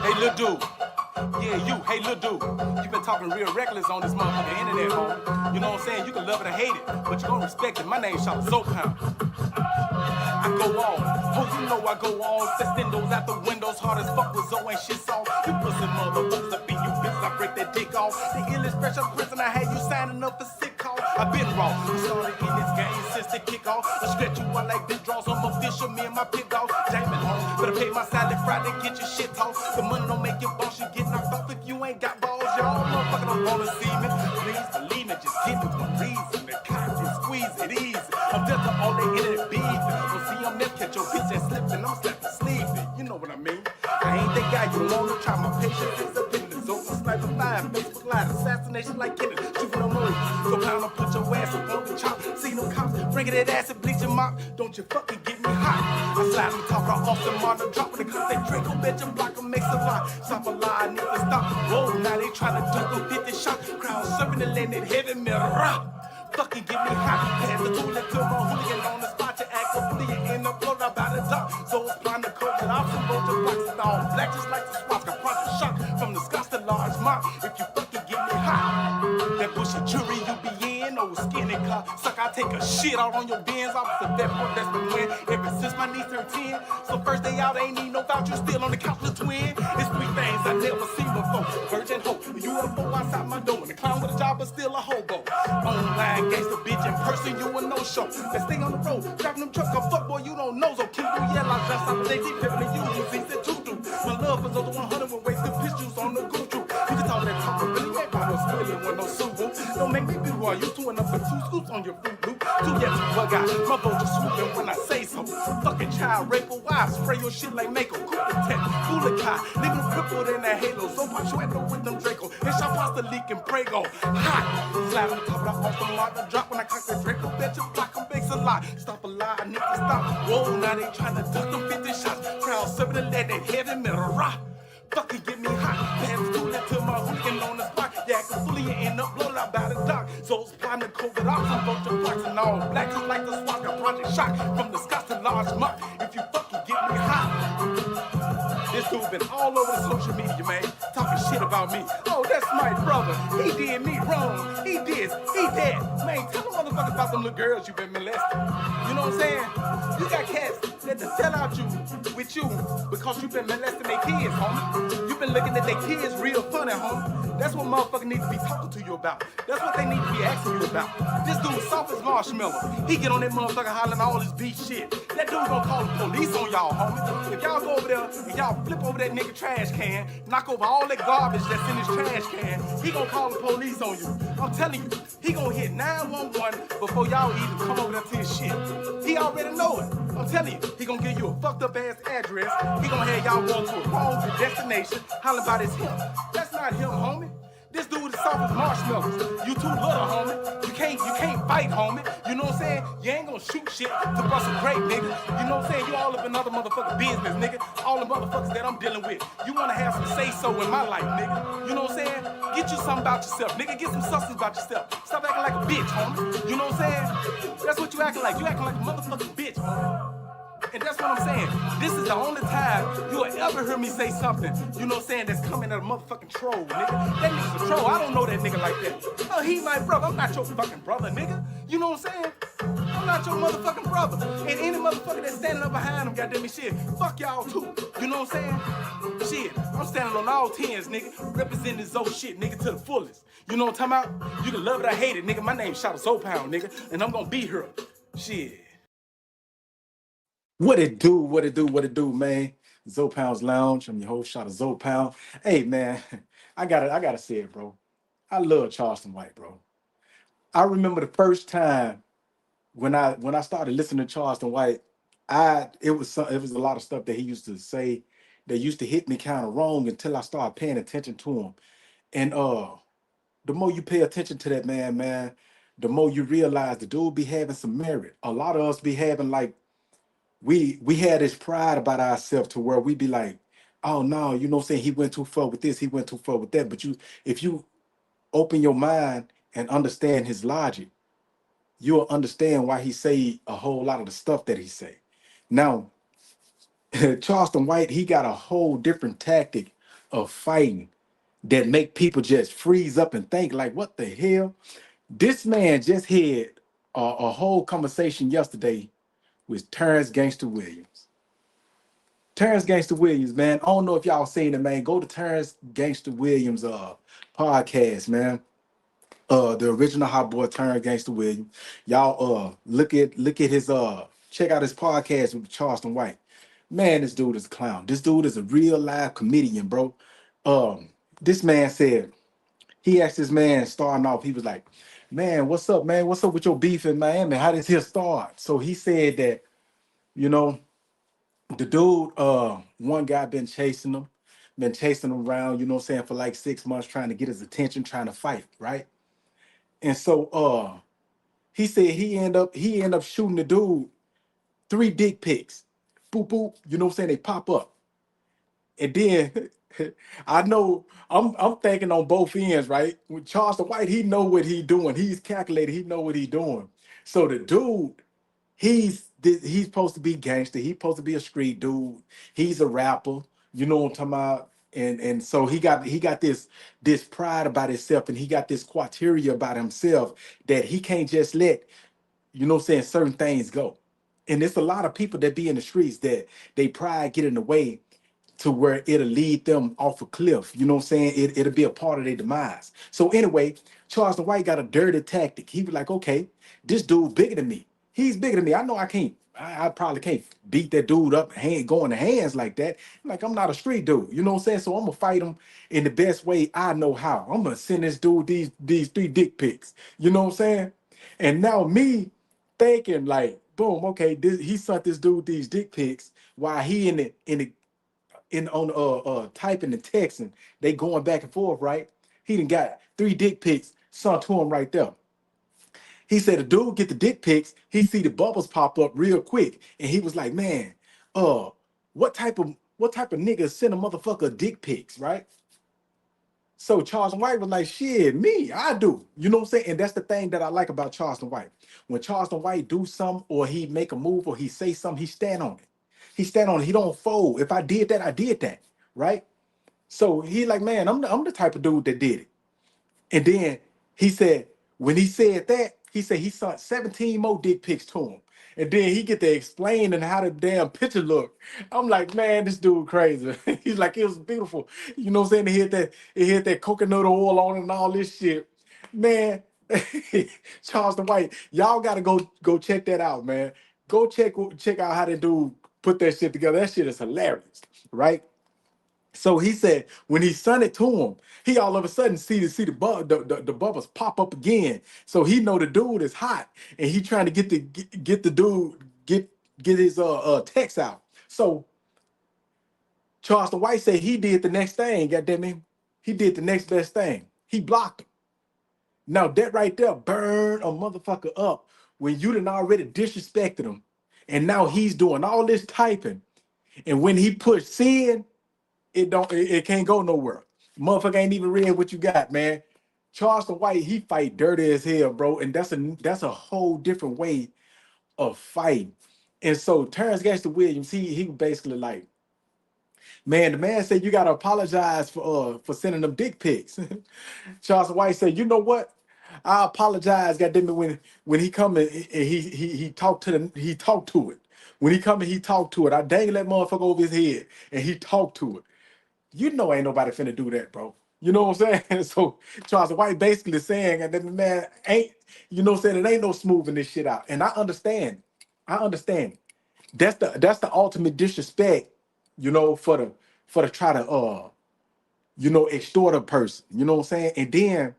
Hey, little dude. Yeah, you. Hey, little dude. You been talking real reckless on this motherfucking internet, homie. You know what I'm saying? You can love it or hate it, but you gonna respect it. My name's Charleston White. I go on. Oh, you know I go on. Sextendos out the windows, hard as fuck with Zoe and shit song. You pussy motherfuckers up in you bitches, I break that dick off. The illest special prison, I had you signing up for sick call. I been wrong. You started in this game since the kickoff. I stretch you out like big draws. I'm official, me and my pit dog. Jamming home. Better pay my salad Friday, get your shit tossed. The money don't make your boss, you get knocked off if you ain't got balls. Y'all motherfucker don't wanna see me. Please believe me, just give me one reason. The cock and squeeze it easy. I'm just all they internet beef. See, I'm never catch your bitch and slipping, I'm slapping sleeping. You know what I mean? I ain't that guy you wanna try. My patience is a business. Open sniper 5, Facebook Live, assassination like Kennedy. Shooting on movies. So pound and put your ass up on the chop. See them cops, bringing that acid, bleaching mop. Don't you fucking get me hot. I slide on top of Austin Martin, dropping the cut. They Draco, bitch, and block 'em, makes a lot. Stop a lie, nigga, stop. Whoa, now they trying to duck 'em, 50 shots. Crowd serving the land in heavy metal. Fucking get me hot. Pass the toilet to my hooligan on the spot. You act a bully in the blood about the top. So it's blind to cold and option. Roll your blocks and all black just like the spots. Got project shock from the Scots to large mop. If you fucking get me hot. That bullshit jury you be in. Oh, skinny car. Suck, I take a shit out on your bins. I was a vet for that's been win. Ever since my niece turned 10. So first day out, ain't need no voucher. Still on the couch with twin. It's 3 things I never seen before. Virgin hope. UFO outside my door. And the clown with a job but still a hobo. Online gangsta bitch in person, you a no-show. Let's stay on the road, driving them trucks, fuck boy, you don't know. So keep do yellow, dress up, they keep pimping you. You think that you do. My love is over 100 with wasted pistols on the Gucci. You can talk that talk, but really ain't got no spilling with no Subaru. Don't make me be who I used to, and up with 2 scoops on your fruit loop. 2 yet to bug out, my boat just swooping when I say so. Fucking child rape or wife, spray your shit like Mako. Cool attack, fool a car, leaving them crippled in that halo. So much you with them Draco, and shot pasta leak and Prego. Hot, slap on the top of the Austin Martin, drop when I cock the Draco, bet you block them, makes a lot. Stop a lie, I need to stop. Whoa, now they trying to duck them 50 shots. Crowd serving the lead, that heavy metal rock. Fucking get me hot. Pass the toilet to my hooligan on the spot. Yeah, I can fully end up blown out by the dock. So it's plotting the COVID off. I'm both your blocks and all black, just like the swat. Got project shock from the Scots to large mop. If you fucking get me hot. This dude been all over the social media, man, talking shit about me. Oh, that's my brother. He did me wrong. He this, he that. Man, tell them motherfuckers about them little girls you been molesting. You know what I'm saying? You got cats that to sell out you with you because you been molesting their kids, homie. You been looking at their kids real funny, homie. That's what motherfuckers need to be talking to you about. That's what they need to be asking you about. This dude soft as marshmallow. He get on that motherfucker hollering all this beat shit. That dude gonna call the police on y'all, homie. If y'all go over there and y'all flip over that nigga trash can, knock over all that garbage that's in his trash can, he gonna call the police on you. I'm telling you, he gonna hit 911 before y'all even come over there to his shit. He already know it. I'm telling you, he gonna give you a fucked up ass address. He gonna have y'all going to a wrong destination, hollering about his him. That's not him, homie. This dude is soft as marshmallows. You too little, homie. You can't fight, homie. You know what I'm saying? You ain't gonna shoot shit to bust a grape, nigga. You know what I'm saying? You all up in other motherfucking business, nigga. All the motherfuckers that I'm dealing with. You wanna have some say-so in my life, nigga. You know what I'm saying? Get you something about yourself, nigga. Get some substance about yourself. Stop acting like a bitch, homie. You know what I'm saying? That's what you acting like. You acting like a motherfucking bitch, homie. And that's what I'm saying. This is the only time you'll ever hear me say something, you know what I'm saying, that's coming at a motherfucking troll, nigga. That nigga's a troll. I don't know that nigga like that. Oh, he my brother. I'm not your fucking brother, nigga. You know what I'm saying? I'm not your motherfucking brother. And any motherfucker that's standing up behind him, goddamn it, shit, fuck y'all too. You know what I'm saying? Shit, I'm standing on all 10s, nigga. Representing this old shit, nigga, to the fullest. You know what I'm talking about? You can love it or hate it, nigga. My name's Charleston White, nigga. And I'm gonna be here. Shit. What it do, what it do, man? Zopound's Lounge. I'm your host, Shot of Zopound. Hey man, I gotta say it, bro. I love Charleston White, bro. I remember the first time when I started listening to Charleston White, it was a lot of stuff that he used to say that used to hit me kind of wrong until I started paying attention to him. And the more you pay attention to that man, the more you realize the dude be having some merit. A lot of us be having like we had this pride about ourselves to where we be like, oh no, you know what I'm saying? He went too far with this, he went too far with that. But if you open your mind and understand his logic, you'll understand why he say a whole lot of the stuff that he say. Now, Charleston White, he got a whole different tactic of fighting that make people just freeze up and think like, what the hell? This man just had a whole conversation yesterday with Terrence Gangster Williams. Terrence Gangster Williams, man. I don't know if y'all seen it, man. Go to Terrence Gangster Williams podcast, man. The original Hot Boy Terrence Gangster Williams. Y'all look at his check out his podcast with Charleston White. Man, this dude is a clown. This dude is a real live comedian, bro. This man said, he asked this man starting off, he was like, man, what's up, man? What's up with your beef in Miami? How did this start? So he said that, you know, the dude, one guy been chasing him around, you know what I'm saying, for like 6 months, trying to get his attention, trying to fight, right? And so he said he end up shooting the dude 3 dick pics. Boop boop, you know what I'm saying? They pop up. And then I know I'm thinking on both ends, right? With Charleston White, he know what he doing. He's calculated, he know what he doing. So the dude, he's supposed to be gangster. He's supposed to be a street dude. He's a rapper. You know what I'm talking about? And so he got this pride about himself, and he got this criteria about himself that he can't just let, you know what I'm saying, certain things go. And there's a lot of people that be in the streets that they pride get in the way to where it'll lead them off a cliff. You know what I'm saying? It'll be a part of their demise. So anyway, Charleston White got a dirty tactic. He was like, okay, this dude bigger than me. He's bigger than me. I know I can't, I probably can't beat that dude up, going to hands like that. Like, I'm not a street dude. You know what I'm saying? So I'm gonna fight him in the best way I know how. I'm gonna send this dude these 3 dick pics. You know what I'm saying? And now me thinking like, boom, okay, he sent this dude these dick pics while he in on typing and texting, they going back and forth, right? He done got 3 dick pics sent to him right there. He said the dude get the dick pics, he see the bubbles pop up real quick, and he was like, man, uh, what type of nigga send a motherfucker dick pics, right? So Charleston White was like, shit, me, I do. You know what I'm saying? And that's the thing that I like about Charleston White. When Charleston White do something or he make a move or he say something, he stand on it. He stand on it. He don't fold. If I did that, I did that, right? So he like, man, I'm the type of dude that did it. And then he said, when he said that, he said he sent 17 more dick pics to him. And then he get to explaining how the damn picture look. I'm like, man, this dude crazy. He's like, it was beautiful. You know what I'm saying? It had that coconut oil on it and all this shit. Man, Charleston White, y'all gotta go check that out, man. Go check out how that dude put that shit together. That shit is hilarious, right? So he said when he sent it to him, he all of a sudden see the bubbles pop up again. So he know the dude is hot, and he trying to get the dude get his text out. So Charleston White said he did the next thing. Goddamn him, he did the next best thing. He blocked him. Now that right there burn a motherfucker up when you done already disrespected him, and now he's doing all this typing, and when he pushed send, it can't go nowhere. Motherfucker ain't even read what you got, man. Charleston White, he fight dirty as hell, bro, and that's a whole different way of fighting. And so Terrence Gangster Williams, he basically like, man, the man said you gotta apologize for sending them dick pics. Charleston White said, you know what? I apologize, goddamn it, when he come and he talked to it. When he come and he talked to it, I dang that motherfucker over his head and he talked to it. You know ain't nobody finna do that, bro. You know what I'm saying? So Charles White basically saying, and then man ain't, you know what I'm saying, it ain't no smoothing this shit out. And I understand. I understand. That's the ultimate disrespect, you know, for the try to extort a person. You know what I'm saying? And then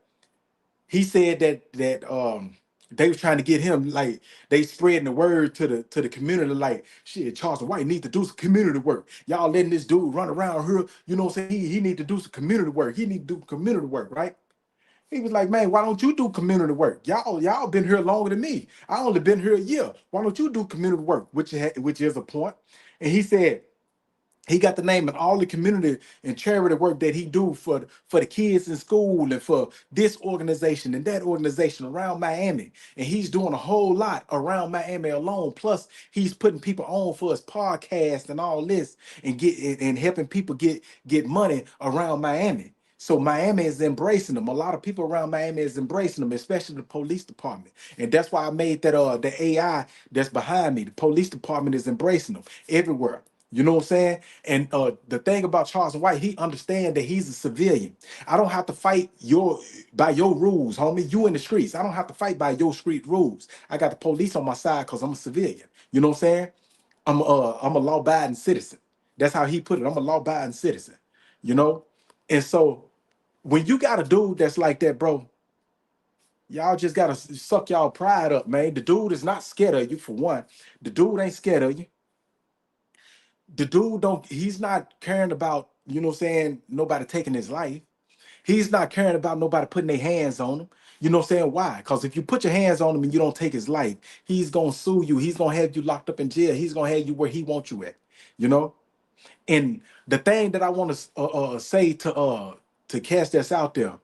he said that they was trying to get him, like they spreading the word to the community, like shit, Charleston White need to do some community work. Y'all letting this dude run around here, you know what I'm saying? He need to do some community work. He need to do community work, right? He was like, man, why don't you do community work? Y'all been here longer than me. I only been here a year. Why don't you do community work? Which is a point. And he said, He got the name and all the community and charity work that he do for the kids in school and for this organization and that organization around Miami. And he's doing a whole lot around Miami alone. Plus, he's putting people on for his podcast and all this and and helping people get money around Miami. So Miami is embracing them. A lot of people around Miami is embracing them, especially the police department. And that's why I made that the AI that's behind me. The police department is embracing them everywhere. You know what I'm saying? And the thing about Charleston White, he understands that he's a civilian. I don't have to fight by your rules, homie. You in the streets. I don't have to fight by your street rules. I got the police on my side because I'm a civilian. You know what I'm saying? I'm a law-abiding citizen. That's how he put it. I'm a law-abiding citizen. You know? And so when you got a dude that's like that, bro, y'all just gotta suck y'all pride up, man. The dude is not scared of you, for one. The dude ain't scared of you. The dude don't, he's not caring about, you know what I'm saying, nobody taking his life. He's not caring about nobody putting their hands on him. You know what I'm saying? Why? Because if you put your hands on him and you don't take his life, he's gonna sue you. He's gonna have you locked up in jail. He's gonna have you where he wants you at. You know? And the thing that I want to say to cast that's out there,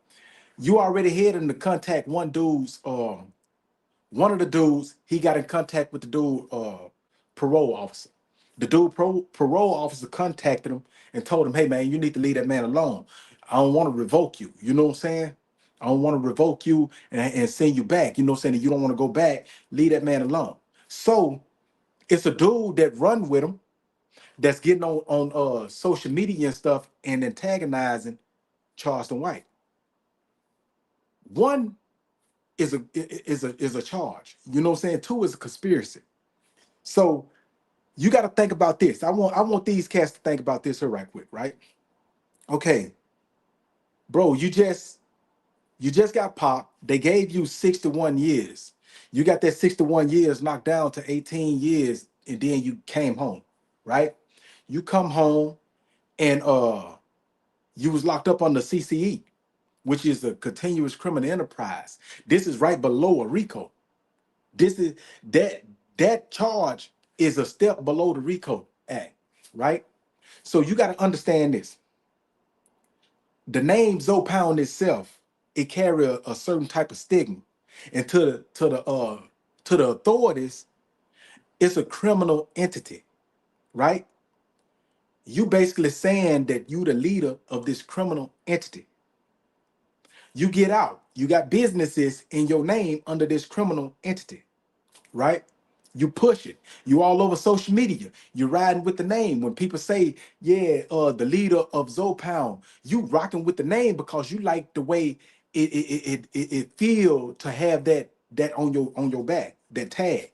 you already had him to contact one of the dudes, he got in contact with the dude, parole officer. The dude parole officer contacted him and told him, hey man, you need to leave that man alone. I don't want to revoke you. You know what I'm saying? I don't want to revoke you and send you back. You know what I'm saying? If you don't want to go back, leave that man alone. So it's a dude that run with him that's getting on social media and stuff and antagonizing Charleston White. One is a charge. You know what I'm saying? Two is a conspiracy. So you got to think about this. I want these cats to think about this here right quick, right? Okay, bro, you just got popped. They gave you 61 years. You got that 61 years knocked down to 18 years, and then you came home, right? You come home and you was locked up on the CCE, which is a continuous criminal enterprise. This is right below a RICO. This is that that charge is a step below the RICO Act, right? So you got to understand this. The name Zoe Pound itself, it carry a certain type of stigma, and to the authorities, it's a criminal entity, right? You basically saying that you the leader of this criminal entity. You get out. You got businesses in your name under this criminal entity, right? You push it. You all over social media. You're riding with the name. When people say, yeah, the leader of Zopound, you rocking with the name because you like the way it feel to have that on your back, that tag.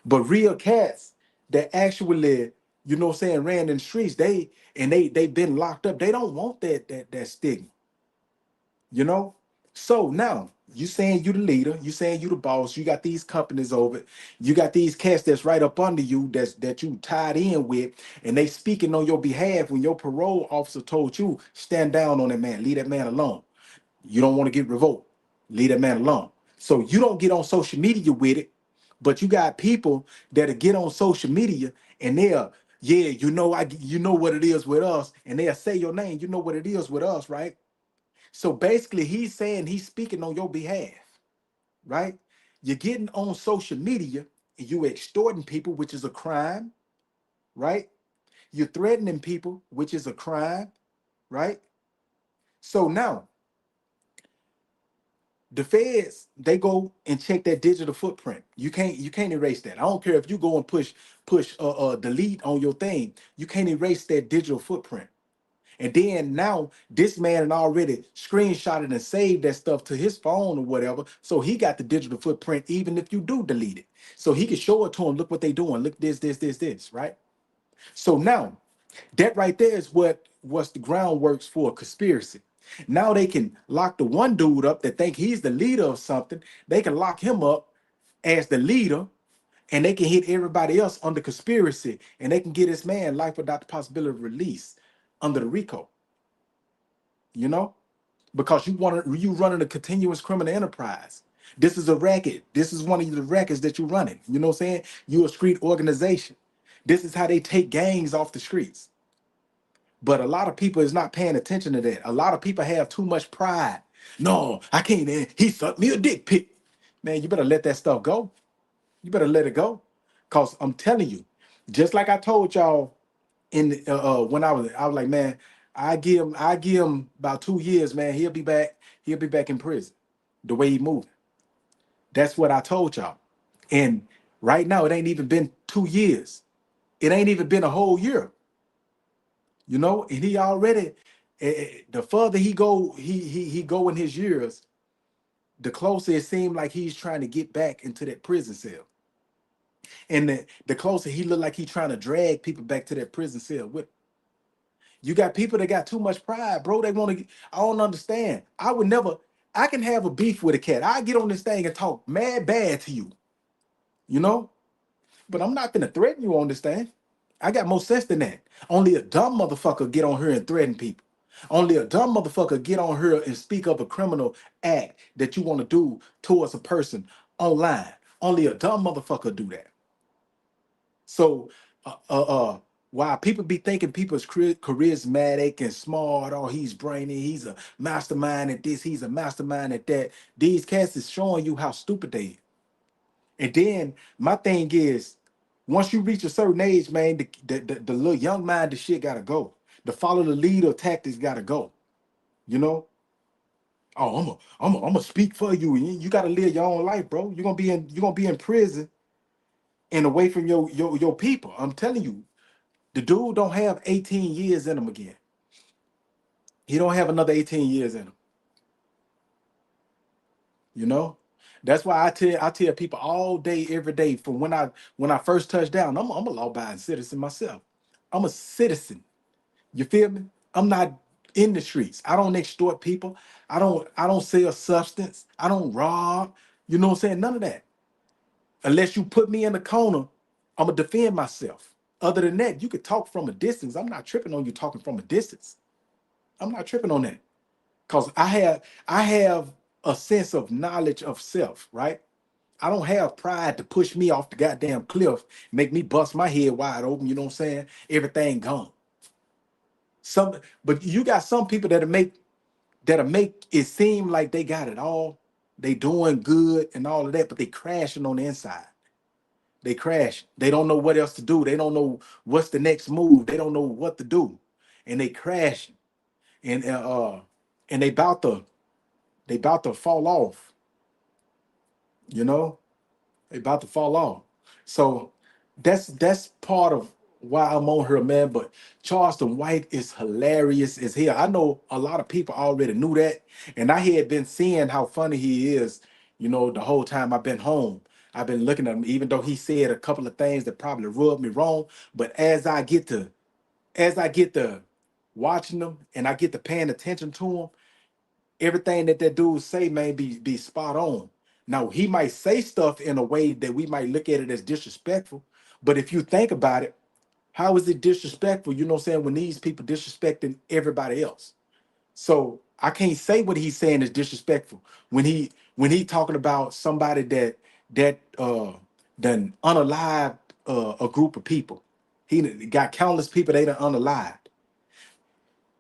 But real cats that actually, you know what I'm saying, ran in the streets, they've been locked up. They don't want that stigma. You know? So now you saying you the leader, you saying you the boss, you got these companies over it, you got these cats that's right up under you that you tied in with, and they speaking on your behalf when your parole officer told you stand down on that man, leave that man alone. You don't want to get revoked, leave that man alone. So you don't get on social media with it, but you got people that'll get on social media and they'll, yeah, you know what it is with us, and they'll say your name, you know what it is with us, right? So basically, he's saying he's speaking on your behalf, right? You're getting on social media and you extorting people, which is a crime, right? You're threatening people, which is a crime, right? So now the feds, they go and check that digital footprint. You can't erase that. I don't care if you go and push delete on your thing. You can't erase that digital footprint. And then now this man had already screenshotted and saved that stuff to his phone or whatever. So he got the digital footprint, even if you do delete it. So he can show it to him. Look what they doing. Look this, right? So now that right there is what's the groundworks for a conspiracy. Now they can lock the one dude up that think he's the leader of something. They can lock him up as the leader, and they can hit everybody else under conspiracy, and they can get this man life without the possibility of release under the RICO. You know, because you running a continuous criminal enterprise. This is a racket. This is one of the rackets that you're running. You know what I'm saying? You're a street organization. This is how they take gangs off the streets. But a lot of people is not paying attention to that. A lot of people have too much pride. No, I can't. He sucked me a dick pic. Man, you better let that stuff go. You better let it go. Cause I'm telling you, just like I told y'all in when I was like, man, I give him about 2 years, man. He'll be back. He'll be back in prison. The way he moving. That's what I told y'all. And right now, it ain't even been 2 years. It ain't even been a whole year. And he already, the further he go in his years, the closer it seemed like he's trying to get back into that prison cell. And the closer he look like he's trying to drag people back to that prison cell with him. You got people that got too much pride, bro. They want to. I don't understand. I would never. I can have a beef with a cat. I get on this thing and talk mad bad to you, you know. But I'm not gonna threaten you on this thing. I got more sense than that. Only a dumb motherfucker get on here and threaten people. Only a dumb motherfucker get on here and speak of a criminal act that you want to do towards a person online. Only a dumb motherfucker do that. So, uh, uh, uh, while people be thinking people's charismatic and smart, oh, he's brainy, he's a mastermind at this, he's a mastermind at that. These cats is showing you how stupid they is. And then my thing is, once you reach a certain age, man, the little young minded shit gotta go. The follow the leader tactics gotta go. You know, oh, I'm gonna speak for you. And you gotta live your own life, bro. You're gonna be in prison and away from your people. I'm telling you, the dude don't have 18 years in him again. He don't have another 18 years in him. You know, that's why I tell people all day, every day, from when I first touched down. I'm a law-abiding citizen myself. I'm a citizen. You feel me? I'm not in the streets. I don't extort people. I don't sell substance. I don't rob. You know what I'm saying? None of that. Unless you put me in the corner, I'm gonna defend myself. Other than that, you could talk from a distance. I'm not tripping on you talking from a distance. I'm not tripping on that. Because I have a sense of knowledge of self, right? I don't have pride to push me off the goddamn cliff, make me bust my head wide open, you know what I'm saying? Everything gone. But you got some people that'll make it seem like they got it all. They doing good and all of that, but they crashing on the inside. They crash. They don't know what else to do. They don't know what's the next move. They don't know what to do. And they crashing. And they about to fall off, you know? They about to fall off. So that's part of why I'm on here, man. But Charleston White is hilarious as hell. I know a lot of people already knew that, and I had been seeing how funny he is, the whole time I've been home. I've been looking at him, even though he said a couple of things that probably rubbed me wrong. But as I get to watching them and I get to paying attention to him, everything that dude say, man, be spot on. Now he might say stuff in a way that we might look at it as disrespectful, but if you think about it, how is it disrespectful? You know what I'm saying? When these people disrespecting everybody else, so I can't say what he's saying is disrespectful when he talking about somebody that done unalived a group of people. He got countless people they done unalived.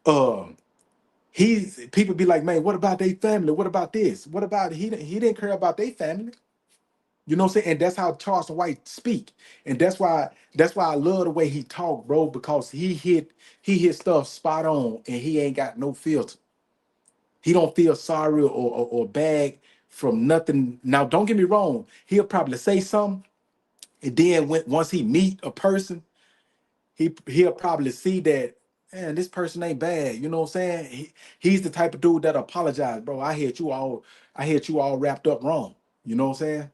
Uh, He's people be like, man, what about their family? What about this? What about he didn't care about their family? You know what I'm saying? And that's how Charleston White speak. And that's why I love the way he talk, bro, because he hit stuff spot on and he ain't got no filter. He don't feel sorry or bad from nothing. Now, don't get me wrong, he'll probably say something, and then once he meet a person, he'll probably see that, man, this person ain't bad. You know what I'm saying? He's the type of dude that apologize, bro. I had you all wrapped up wrong. You know what I'm saying?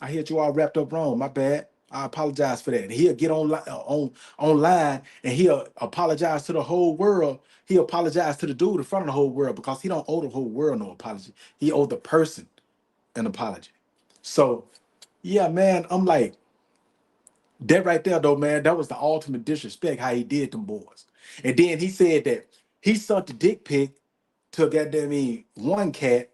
I had you all wrapped up wrong. My bad. I apologize for that. And he'll get online and he'll apologize to the whole world. He'll apologize to the dude in front of the whole world because he don't owe the whole world no apology. He owed the person an apology. So yeah, man, I'm like, that right there, though, man, that was the ultimate disrespect how he did them boys. And then he said that he sent the dick pic to goddamn one cat.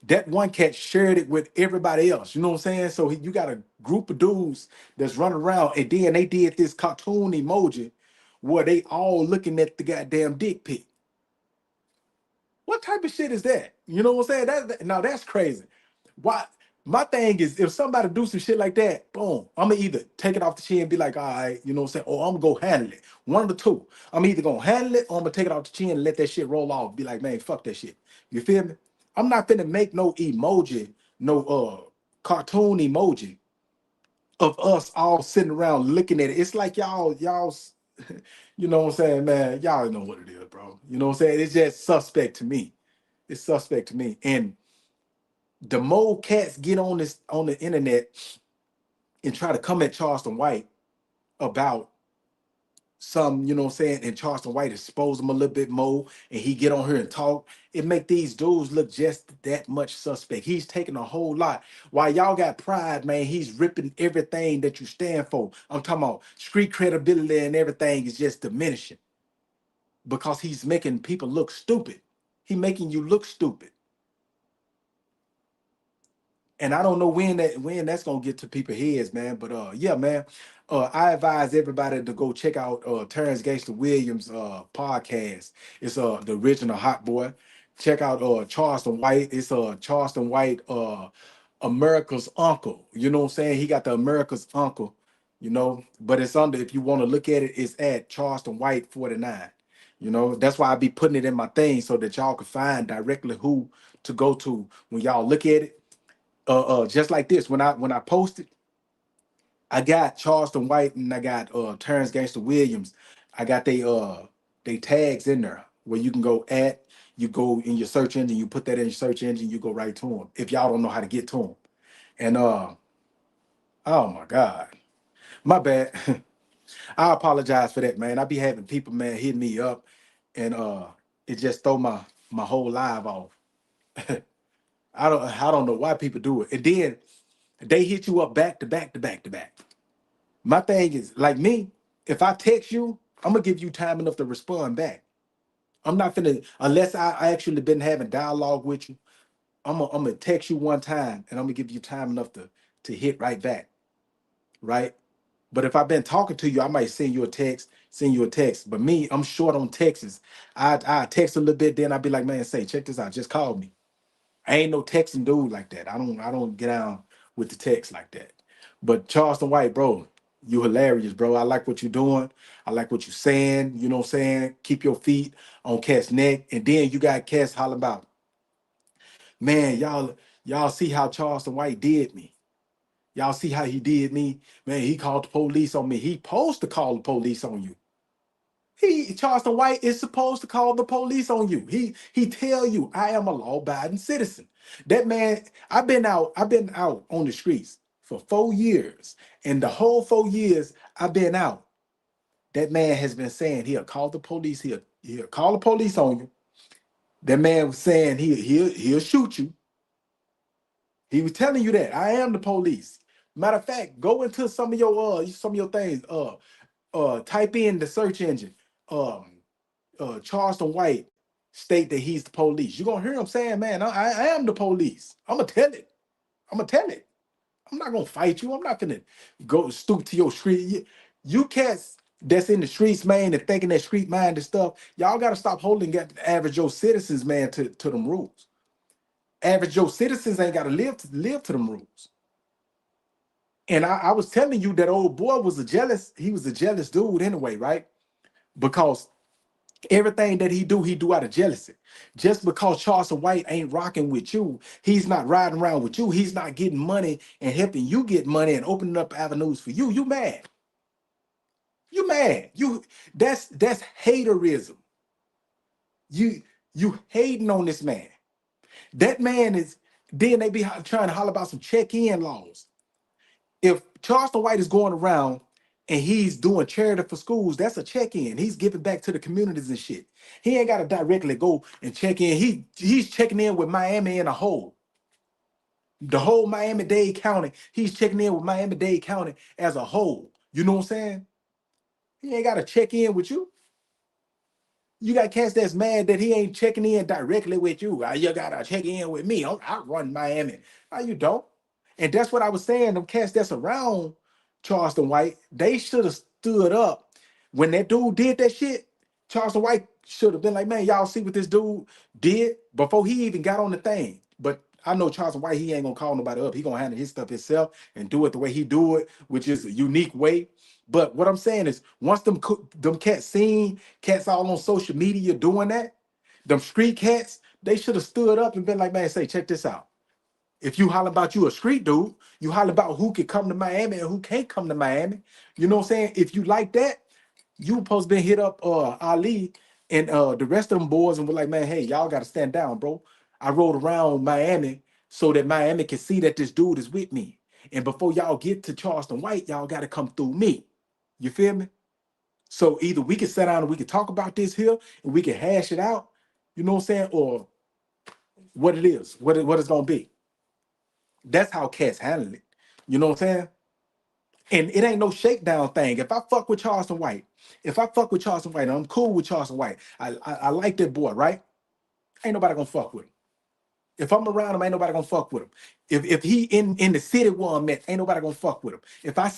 That one cat shared it with everybody else. You know what I'm saying? So you got a group of dudes that's running around, and then they did this cartoon emoji where they all looking at the goddamn dick pic. What type of shit is that? You know what I'm saying? Now that's crazy. Why? My thing is, if somebody do some shit like that, boom, I'm gonna either take it off the chin and be like, all right, you know what I'm saying, or I'm gonna go handle it. One of the two. I'm either gonna handle it or I'm gonna take it off the chin and let that shit roll off. Be like, man, fuck that shit. You feel me? I'm not finna make no emoji, no cartoon emoji of us all sitting around looking at it. It's like y'all, you know what I'm saying, man. Y'all know what it is, bro. You know what I'm saying? It's just suspect to me. It's suspect to me. And the more cats get on this on the internet and try to come at Charleston White about some, you know what I'm saying, and Charleston White expose him a little bit more, and he get on here and talk, it make these dudes look just that much suspect. He's taking a whole lot. While y'all got pride, man, he's ripping everything that you stand for. I'm talking about street credibility and everything is just diminishing because he's making people look stupid. He making you look stupid. And I don't know when that's gonna get to people's heads, man. But yeah, man. I advise everybody to go check out Terrence Gangster Williams podcast. It's the original Hot Boy. Check out Charleston White. It's Charleston White America's Uncle. You know what I'm saying? He got the America's Uncle, you know, but it's under, if you want to look at it, it's at Charleston White 49. You know, that's why I be putting it in my thing so that y'all can find directly who to go to when y'all look at it. Just like this, when I posted, I got Charleston White and I got Terrence Gangster Williams. I got they tags in there where you can go at, you go in your search engine, you put that in your search engine, you go right to them. If y'all don't know how to get to them, and oh my God, my bad. I apologize for that, man. I be having people, man, hitting me up, and it just throw my whole live off. I don't know why people do it, and then they hit you up back to back to back to back. My thing is, like me, if I text you, I'm gonna give you time enough to respond back. I'm not finna, unless I actually been having dialogue with you, I'm gonna text you one time and I'm gonna give you time enough to hit right back, right? But if I've been talking to you, I might send you a text. But me, I'm short on texts. I text a little bit, then I'll be like, man, say, check this out, just call me. I ain't no texting dude like that. I don't get down with the text like that. But Charleston White, bro, you hilarious, bro. I like what you're doing. I like what you're saying. You know what I'm saying? Keep your feet on Cat's neck. And then you got Cat's hollering about, man, y'all see how Charleston White did me. Y'all see how he did me. Man, he called the police on me. He supposed to call the police on you. Charleston White is supposed to call the police on you. He tell you, I am a law-abiding citizen. That man, I've been out on the streets for 4 years. And the whole 4 years I've been out, that man has been saying he'll call the police, he'll call the police on you. That man was saying he'll shoot you. He was telling you that I am the police. Matter of fact, go into some of your things. Type in the search engine. Charleston White state that he's the police. You're gonna hear him saying, man, I am the police. I'm gonna tell it. I'm gonna tell it. I'm not gonna fight you. I'm not gonna go stoop to your street. You cats that's in the streets, man, and thinking that street mind and stuff, y'all gotta stop holding the average Joe citizens, man, to them rules. Average Joe citizens ain't gotta live to them rules. And I was telling you that old boy he was a jealous dude anyway, right? Because everything that he do out of jealousy. Just because Charleston White ain't rocking with you, he's not riding around with you, he's not getting money and helping you get money and opening up avenues for you. You mad. You mad. That's haterism. You hating on this man. That man is, then they be trying to holler about some check-in laws. If Charleston White is going around and he's doing charity for schools, that's a check-in. He's giving back to the communities and shit. He ain't got to directly go and check in. He's checking in with Miami in a whole. The whole Miami-Dade County, he's checking in with Miami-Dade County as a whole. You know what I'm saying? He ain't got to check in with you. You got cats that's mad that he ain't checking in directly with you. You gotta check in with me. I run Miami. You don't. And that's what I was saying. Them cats that's around Charleston White, they should have stood up When that dude did that shit, Charleston White should have been like, man, y'all see what this dude did before he even got on the thing. But I know Charleston White, he ain't gonna call nobody up. He gonna handle his stuff himself and do it the way he do it, which is a unique way. But what I'm saying is, once them cats seen cats all on social media doing that, them street cats, they should have stood up and been like, man, say, check this out. If you holler about you a street dude, you holler about who can come to Miami and who can't come to Miami. You know what I'm saying? If you like that, you supposed to be hit up Ali and the rest of them boys and were like, man, hey, y'all got to stand down, bro. I rode around Miami so that Miami can see that this dude is with me. And before y'all get to Charleston White, y'all got to come through me. You feel me? So either we can sit down and we can talk about this here and we can hash it out, you know what I'm saying? Or what it is, what it's going to be. That's how cats handle it. You know what I'm saying? And it ain't no shakedown thing. If I fuck with Charleston White, and I'm cool with Charleston White, I like that boy, right? Ain't nobody gonna fuck with him. If I'm around him, ain't nobody gonna fuck with him. If he in the city where I'm at, ain't nobody gonna fuck with him. If I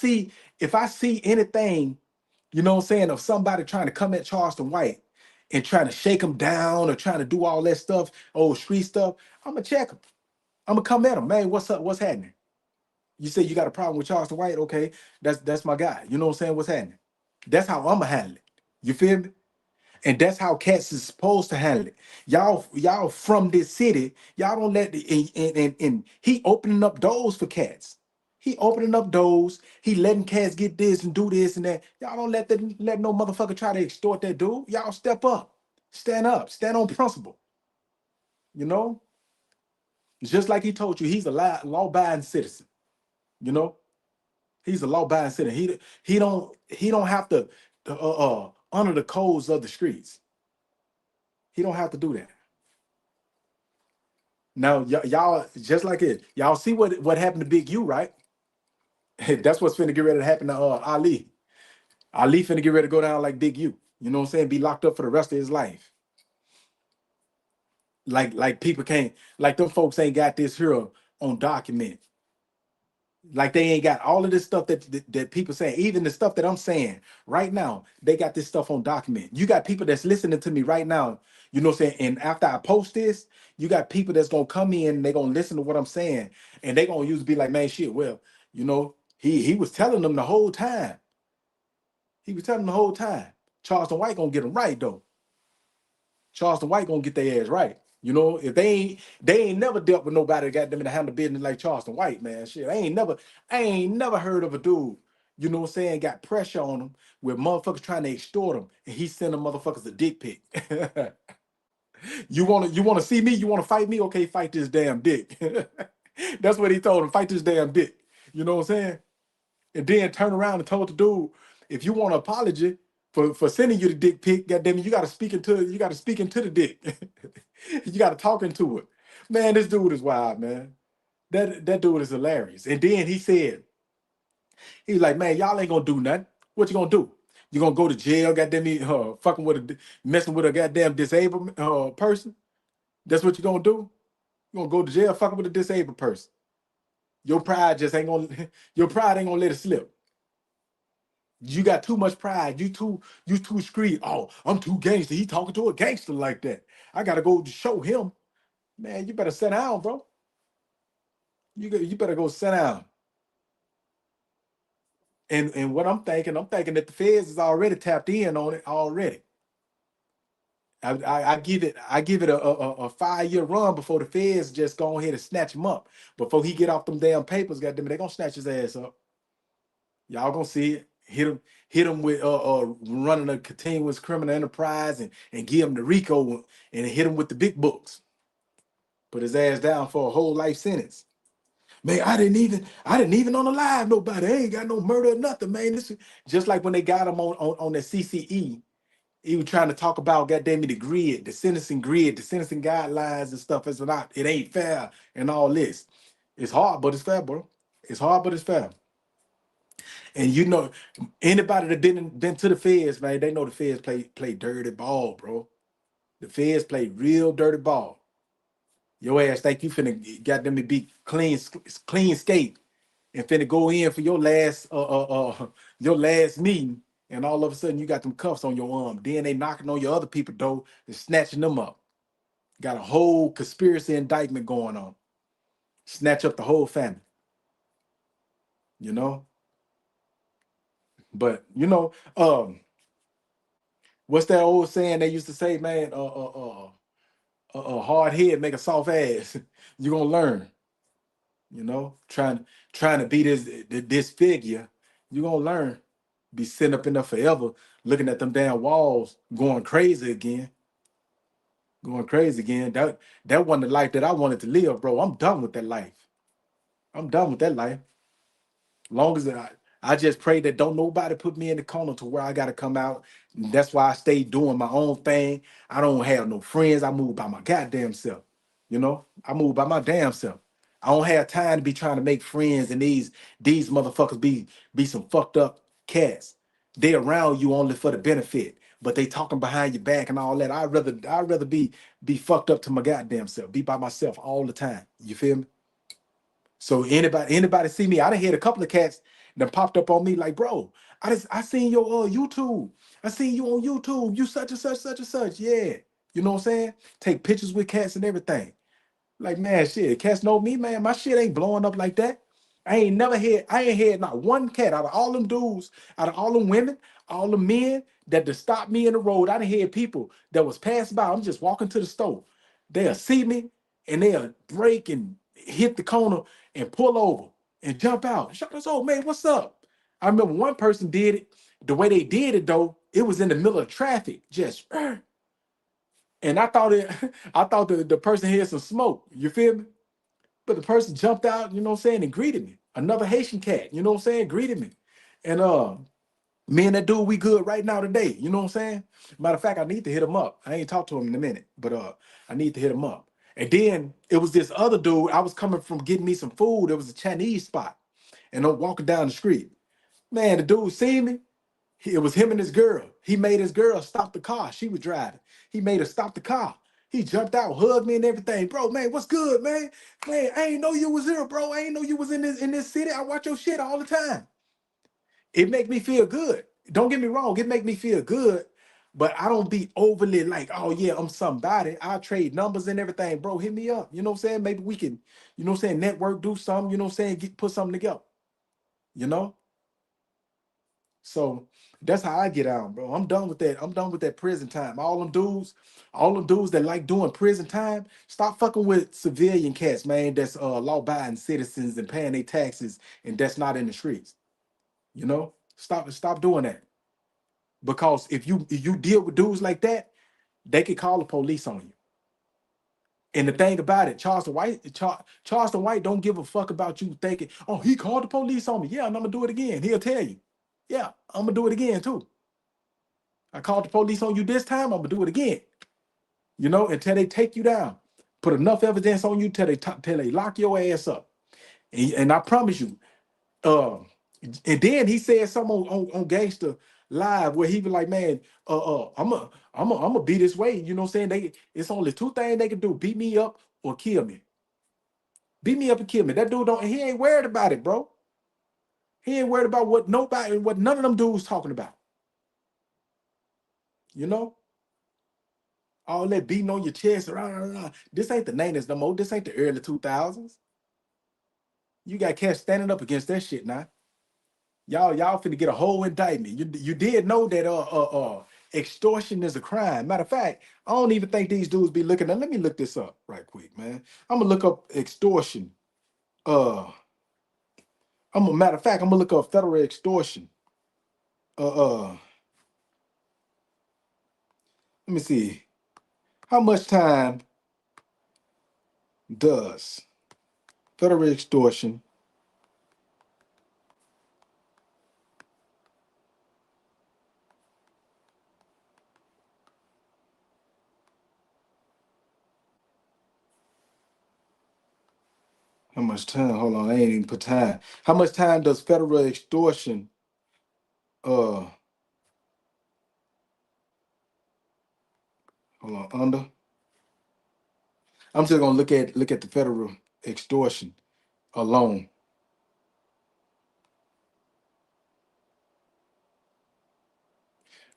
see anything, you know what I'm saying, of somebody trying to come at Charleston White and trying to shake him down or trying to do all that stuff, old street stuff, I'm gonna check him. I'm gonna come at him, man. What's up? What's happening? You say you got a problem with Charleston White, okay? That's my guy. You know what I'm saying? What's happening? That's how I'ma handle it. You feel me? And that's how cats is supposed to handle it. Y'all from this city, y'all don't let the and he opening up doors for cats. He opening up doors. He letting cats get this and do this and that. Y'all don't let no motherfucker try to extort that dude. Y'all step up, stand on principle. You know, just like he told you, he's a law-abiding citizen. You know, he's a law-abiding citizen. He don't have to honor the codes of the streets. He don't have to do that. Now, y'all just like it. Y'all see what happened to Big U, right? That's what's finna get ready to happen to Ali. Ali finna get ready to go down like Big U. You know what I'm saying? Be locked up for the rest of his life. Like people can't, like them folks ain't got this here on document. Like they ain't got all of this stuff that people saying, even the stuff that I'm saying right now, they got this stuff on document. You got people that's listening to me right now, you know what I'm saying? And after I post this, you got people that's gonna come in, they're gonna listen to what I'm saying, and they gonna use be like, man, shit, well, you know, he was telling them the whole time. He was telling them the whole time. Charleston White gonna get them right though. Charleston White gonna get their ass right. You know, if they ain't never dealt with nobody that got them in the handle business like Charleston White, man. Shit, I ain't never heard of a dude, you know what I'm saying, got pressure on him with motherfuckers trying to extort him, and he send them motherfuckers a dick pic. You wanna see me? You wanna fight me? Okay, fight this damn dick. That's what he told him. Fight this damn dick. You know what I'm saying? And then turn around and told the dude, if you want an apology for sending you the dick pic, goddamn it, you gotta speak into the dick. You gotta talk into it. Man, this dude is wild, man. That dude is hilarious. And then he was like, man, y'all ain't gonna do nothing. What you gonna do? You gonna go to jail, goddamn me, messing with a goddamn disabled person? That's what you gonna do? You gonna go to jail fucking with a disabled person? Your pride just ain't gonna your pride ain't gonna let it slip. You got too much pride. You too street. Oh, I'm too gangster. He talking to a gangster like that. I gotta go to show him. Man, you better sit down, bro. You better go sit down. And what I'm thinking that the feds is already tapped in on it already. I give it a 5-year run before the feds just go ahead and snatch him up. Before he get off them damn papers, goddamn it, they gonna snatch his ass up. Y'all gonna see it. Hit him with running a continuous criminal enterprise and give him the RICO and hit him with the big books. Put his ass down for a whole life sentence. Man, I didn't even unalive nobody. I ain't got no murder or nothing, man. This is just like when they got him on the CCE. He was trying to talk about goddamn the grid, the sentencing guidelines and stuff. It's not, it ain't fair and all this. It's hard, but it's fair, bro. It's hard, but it's fair. And you know, anybody that been to the feds, man, they know the feds play dirty ball, bro. The feds play real dirty ball. Your ass think you finna got them to be clean skate and finna go in for your last meeting and all of a sudden you got them cuffs on your arm. Then they knocking on your other people door and snatching them up. Got a whole conspiracy indictment going on. Snatch up the whole family, you know. But what's that old saying they used to say, man? A hard head make a soft ass. You're gonna learn, trying to be this figure. You're gonna learn. Be sitting up in there forever, looking at them damn walls, going crazy again. Going crazy again. That wasn't the life that I wanted to live, bro. I'm done with that life. I'm done with that life. Long as I just pray that don't nobody put me in the corner to where I gotta come out. And that's why I stay doing my own thing. I don't have no friends. I move by my goddamn self. I move by my damn self. I don't have time to be trying to make friends and these motherfuckers be some fucked up cats. They around you only for the benefit, but they talking behind your back and all that. I'd rather be fucked up to my goddamn self, be by myself all the time. You feel me? So anybody see me? I done had a couple of cats that popped up on me like, bro, I seen your YouTube. I seen you on YouTube. You such and such, such and such. Yeah. You know what I'm saying? Take pictures with cats and everything. Like, man, shit, cats know me, man. My shit ain't blowing up like that. I ain't had not one cat out of all them dudes, out of all them women, all the men that just stopped me in the road. I done had people that was passing by. I'm just walking to the store. They'll see me and they'll break and hit the corner and pull over and jump out. Shout us, oh man, what's up? I remember one person did it. The way they did it though, it was in the middle of traffic, just and I thought I thought the person had some smoke. You feel me? But the person jumped out, you know what I'm saying, and greeted me. Another Haitian cat, you know what I'm saying, greeted me. And me and that dude, we good right now today. You know what I'm saying? Matter of fact, I need to hit him up. I ain't talked to him in a minute, but I need to hit him up. And then it was this other dude. I was coming from getting me some food. It was a Chinese spot. And I'm walking down the street. Man, the dude seen me. It was him and his girl. He made his girl stop the car. She was driving. He made her stop the car. He jumped out, hugged me and everything. Bro, man, what's good, man? Man, I ain't know you was here, bro. I ain't know you was in this city. I watch your shit all the time. It make me feel good. Don't get me wrong, it make me feel good, but I don't be overly like, oh yeah, I'm somebody. I trade numbers and everything, bro. Hit me up. You know what I'm saying? Maybe we can, you know what I'm saying, network, do something, you know what I'm saying, put something together, you know? So that's how I get out, bro. I'm done with that. I'm done with that prison time. All them dudes that like doing prison time, stop fucking with civilian cats, man. That's law-abiding citizens and paying their taxes, and that's not in the streets. You know, stop doing that. Because if you deal with dudes like that, they could call the police on you. And the thing about it, Charleston White don't give a fuck about you thinking, oh, he called the police on me. Yeah, and I'm gonna do it again. He'll tell you. Yeah, I'm gonna do it again too. I called the police on you this time. I'm gonna do it again. Until they take you down. Put enough evidence on you till they lock your ass up. And I promise you, um, and then he said something on Gangster Live where he was like, man, I'm a be this way. You know what I'm saying? It's only two things they can do: beat me up or kill me. Beat me up and kill me. That dude don't. He ain't worried about it, bro. He ain't worried about what none of them dudes talking about. You know, all that beating on your chest. Rah, rah, rah. This ain't the 90s no more. This ain't the early 2000s. You got cats standing up against that shit now. Y'all finna get a whole indictment. You did know that extortion is a crime. Matter of fact, I don't even think these dudes be looking at. Let me look this up right quick, man. I'm gonna look up extortion. Uh, matter of fact, I'm gonna look up federal extortion. Uh, let me see. How much time does federal extortion? How much time? Hold on, I ain't even put time. How much time does federal extortion? Uh, Hold on, under. I'm just gonna look at the federal extortion alone.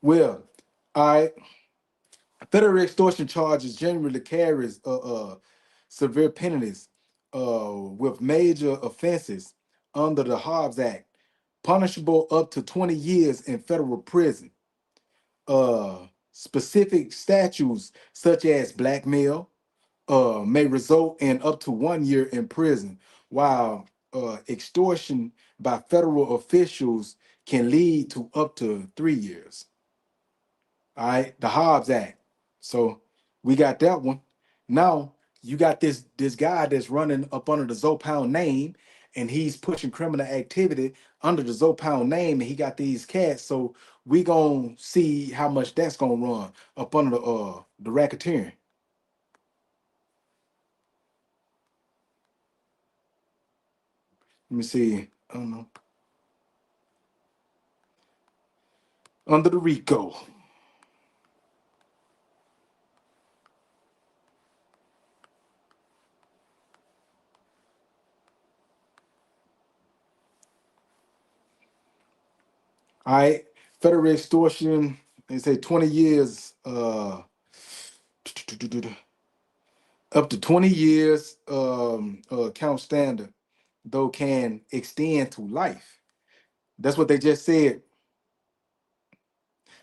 Well, all right. Federal extortion charges generally carries severe penalties with major offenses under the Hobbs Act, punishable up to 20 years in federal prison. Specific statutes such as blackmail may result in up to 1 year in prison, while extortion by federal officials can lead to up to 3 years. All right, the Hobbs Act. So we got that one. Now you got this guy that's running up under the Zopound name, and he's pushing criminal activity under the Zopound name, and he got these cats. So we gonna see how much that's gonna run up under the racketeering. Let me see. I don't know. Under the RICO. All right. Federal extortion, they say 20 years, up to 20 years count standard, though can extend to life. That's what they just said.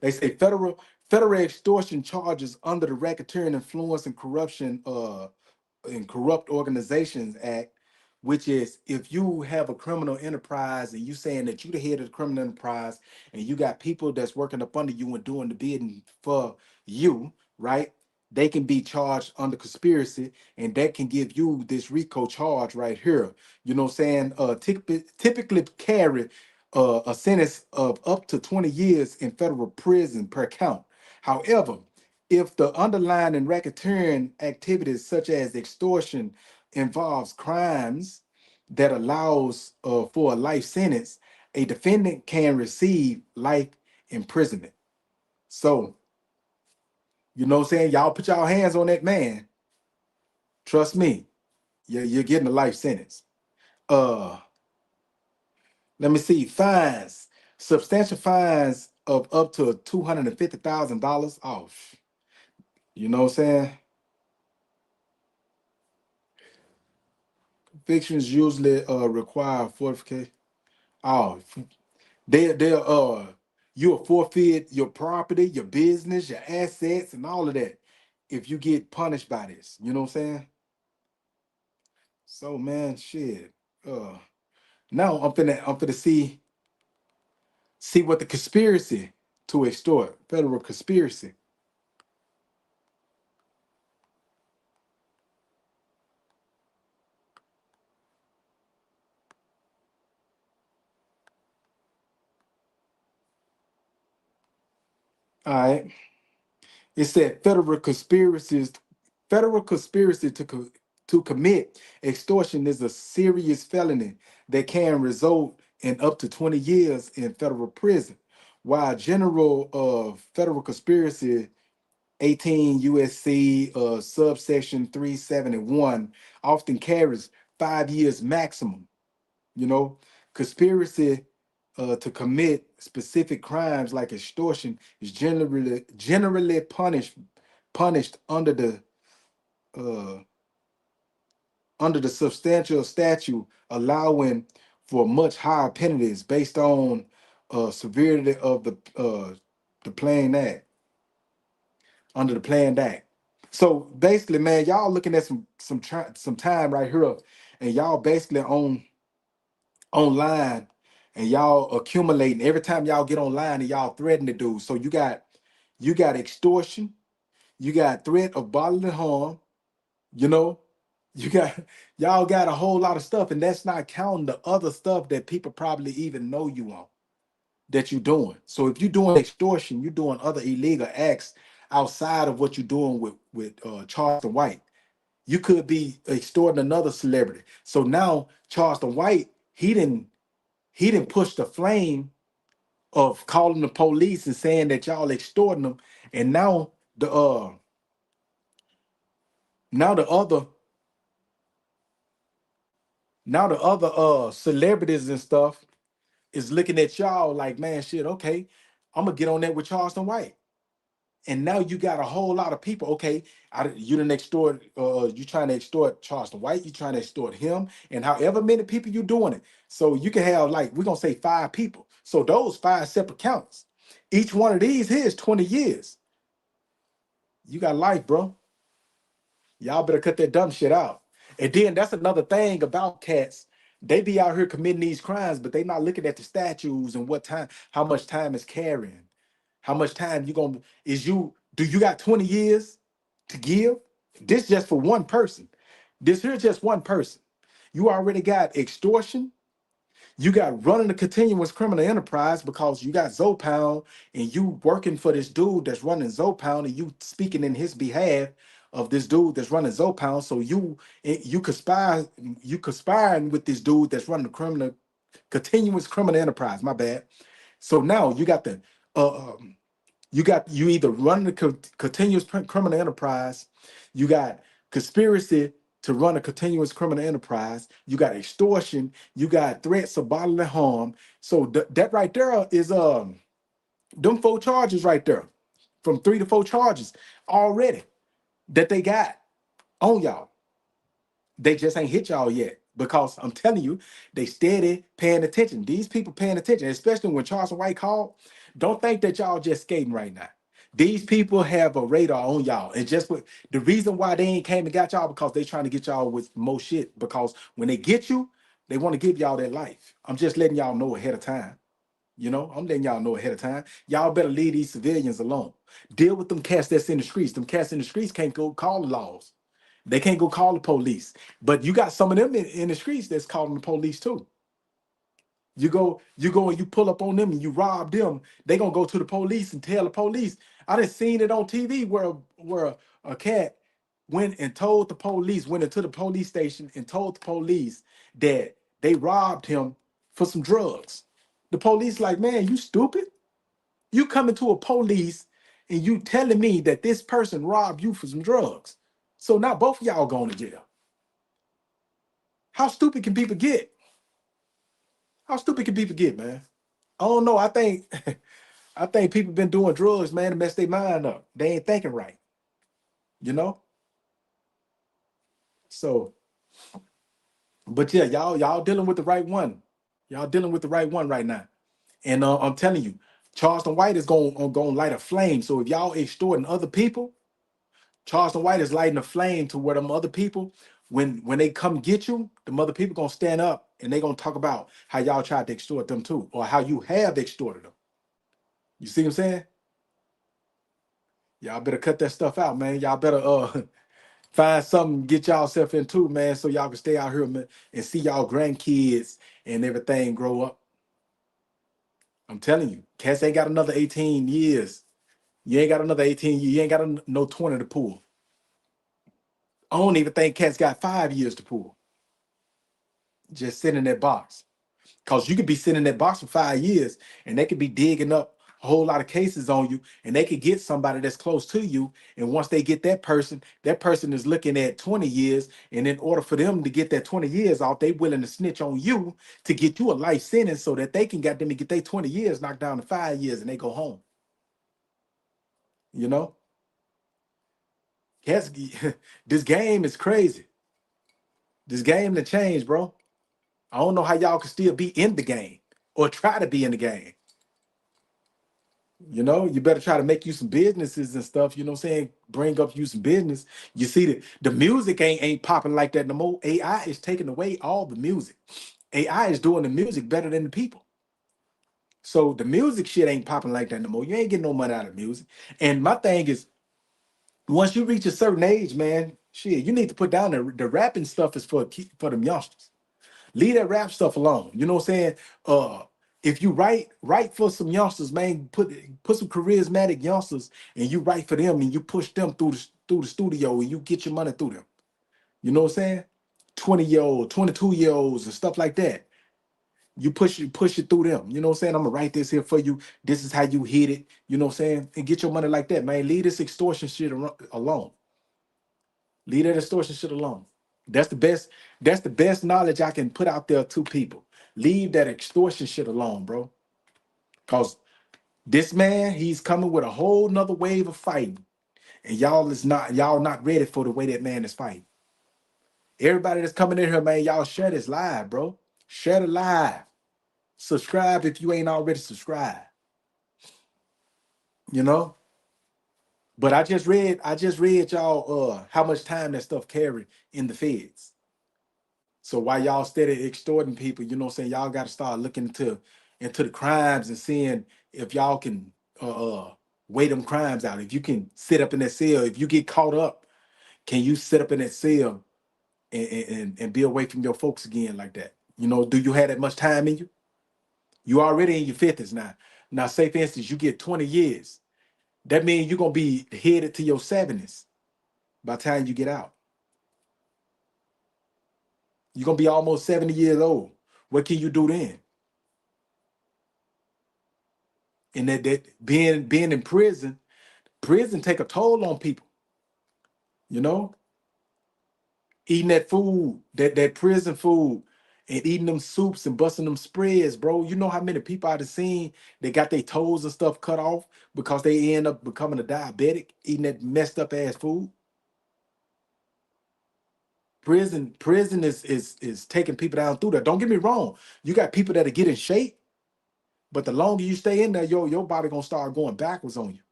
They say federal extortion charges under the Racketeering Influence and Corruption and Corrupt Organizations Act, which is if you have a criminal enterprise and you saying that you the head of the criminal enterprise and you got people that's working up under you and doing the bidding for you, right? They can be charged under conspiracy, and that can give you this RICO charge right here. You know what I'm saying? Typically carry a sentence of up to 20 years in federal prison per count. However, if the underlying and racketeering activities such as extortion involves crimes that allows for a life sentence, a defendant can receive life imprisonment. So, you know what I'm saying? Y'all put y'all hands on that man. Trust me, you're getting a life sentence. Uh, Let me see. Fines. Substantial fines of up to $250,000 off. You know what I'm saying? Convictions usually require fortification. Oh, they you'll forfeit your property, your business, your assets, and all of that if you get punished by this. You know what I'm saying? So man, shit. Uh Now I'm finna see what the conspiracy to extort, federal conspiracy. All right. It said federal conspiracy to commit extortion is a serious felony that can result in up to 20 years in federal prison. While general federal conspiracy 18 USC subsection 371 often carries 5 years maximum. You know, conspiracy to commit specific crimes like extortion is generally punished uh, under the substantial statute, allowing for much higher penalties based on severity of the Plain Act under the Planned Act. So basically, man, y'all looking at some time right here, and y'all basically online and y'all accumulating every time y'all get online and y'all threaten to do. So you got extortion, you got threat of bodily harm, you know, you got y'all got a whole lot of stuff, and that's not counting the other stuff that people probably even know you on that you're doing. So if you're doing extortion, you're doing other illegal acts outside of what you're doing with Charleston White. You could be extorting another celebrity. So now Charleston White, he didn't push the flame of calling the police and saying that y'all extorting them, and now the other now the other celebrities and stuff is looking at y'all like, man, shit, okay, I'm gonna get on that with Charleston White. And now you got a whole lot of people. Okay, you didn't extort. You trying to extort Charleston White. You trying to extort him, and however many people you doing it. So you can have like we're gonna say 5 people. So those 5 separate counts. Each one of these here is 20 years. You got life, bro. Y'all better cut that dumb shit out. And then that's another thing about cats. They be out here committing these crimes, but they not looking at the statutes and what time, how much time is carrying. How much time you gonna do you got 20 years to give? This just for one person. This here just one person. You already got extortion. You got running a continuous criminal enterprise because you got Zopound and you working for this dude that's running Zopound and you speaking in his behalf of this dude that's running Zopound. So you conspiring with this dude that's running a continuous criminal enterprise. My bad. So now you got the you either run the continuous criminal enterprise, you got conspiracy to run a continuous criminal enterprise, you got extortion, you got threats of bodily harm. So that right there is them 4 charges right there, from 3 to 4 charges already that they got on y'all. They just ain't hit y'all yet because I'm telling you, they steady paying attention. These people paying attention, especially when Charleston White called. Don't think that y'all just skating right now. These people have a radar on y'all, and just with the reason why they ain't came and got y'all because they trying to get y'all with more shit. Because when they get you, they want to give y'all their life. I'm just letting y'all know ahead of time. You know, I'm letting y'all know ahead of time. Y'all better leave these civilians alone. Deal with them cats that's in the streets. Them cats in the streets can't go call the laws. They can't go call the police. But you got some of them in the streets that's calling the police too. You go and you pull up on them and you rob them. They gonna go to the police and tell the police. I done seen it on TV where a cat went and told the police, went into the police station and told the police that they robbed him for some drugs. The police like, man, you stupid. You coming to a police and you telling me that this person robbed you for some drugs. So now both of y'all going to jail. How stupid can people get? How stupid can people get, man? I don't know. I think I think people been doing drugs, man, to mess their mind up. They ain't thinking right, you know? So, but yeah, y'all dealing with the right one. Y'all dealing with the right one right now. And I'm telling you, Charleston White is going to light a flame. So if y'all extorting other people, Charleston White is lighting a flame to where them other people, when they come get you, the other people gonna stand up and they gonna talk about how y'all tried to extort them too, or how you have extorted them. You see what I'm saying? Y'all better cut that stuff out, man. Y'all better find something to get y'all self into, man, so y'all can stay out here, man, and see y'all grandkids and everything grow up. I'm telling you, cats ain't got another 18 years. You ain't got another 18 years. You ain't got no 20 to pull. I don't even think cats got 5 years to pull. Just sit in that box. Because you could be sitting in that box for 5 years and they could be digging up a whole lot of cases on you and they could get somebody that's close to you. And once they get that person is looking at 20 years. And in order for them to get that 20 years off, they willing to snitch on you to get you a life sentence so that they can get them to get their 20 years knocked down to 5 years and they go home. You know? Cats, this game is crazy. This game to change, bro. I don't know how y'all can still be in the game or try to be in the game. You know, you better try to make you some businesses and stuff, you know what I'm saying? Bring up you some business. You see that the music ain't popping like that no more. AI is taking away all the music. AI is doing the music better than the people. So the music shit ain't popping like that no more. You ain't getting no money out of music. And my thing is, once you reach a certain age, man, shit, you need to put down the rapping stuff is for them youngsters. Leave that rap stuff alone. You know what I'm saying? If you write for some youngsters, man, put some charismatic youngsters and you write for them and you push them through the studio and you get your money through them. You know what I'm saying? 20-year-olds, 22-year-olds and stuff like that. You push it through them. You know what I'm saying? I'm gonna write this here for you. This is how you hit it. You know what I'm saying? And get your money like that, man. Leave this extortion shit alone. Leave that extortion shit alone. That's the best. That's the best knowledge I can put out there to people. Leave that extortion shit alone, bro. Cause This man, he's coming with a whole nother wave of fighting. And y'all not ready for the way that man is fighting. Everybody that's coming in here, man, y'all share this live, bro. Share the live. Subscribe if you ain't already subscribed. You know? But I just read y'all how much time that stuff carry in the feds. So while y'all steady extorting people, you know what I'm saying, y'all gotta start looking into the crimes and seeing if y'all can weigh them crimes out. If you can sit up in that cell, if you get caught up, can you sit up in that cell and be away from your folks again like that? You know, do you have that much time in you? You already in your 50s now. Now, say for instance, you get 20 years. That means you're gonna be headed to your 70s by the time you get out. You're gonna be almost 70 years old. What can you do then? And that being in prison take a toll on people, you know? Eating that food, that prison food, and eating them soups and busting them spreads, bro. You know how many people I've seen they got their toes and stuff cut off because they end up becoming a diabetic, eating that messed up ass food. Prison is taking people down through that. Don't get me wrong. You got people that get in shape, but the longer you stay in there, your body gonna start going backwards on you.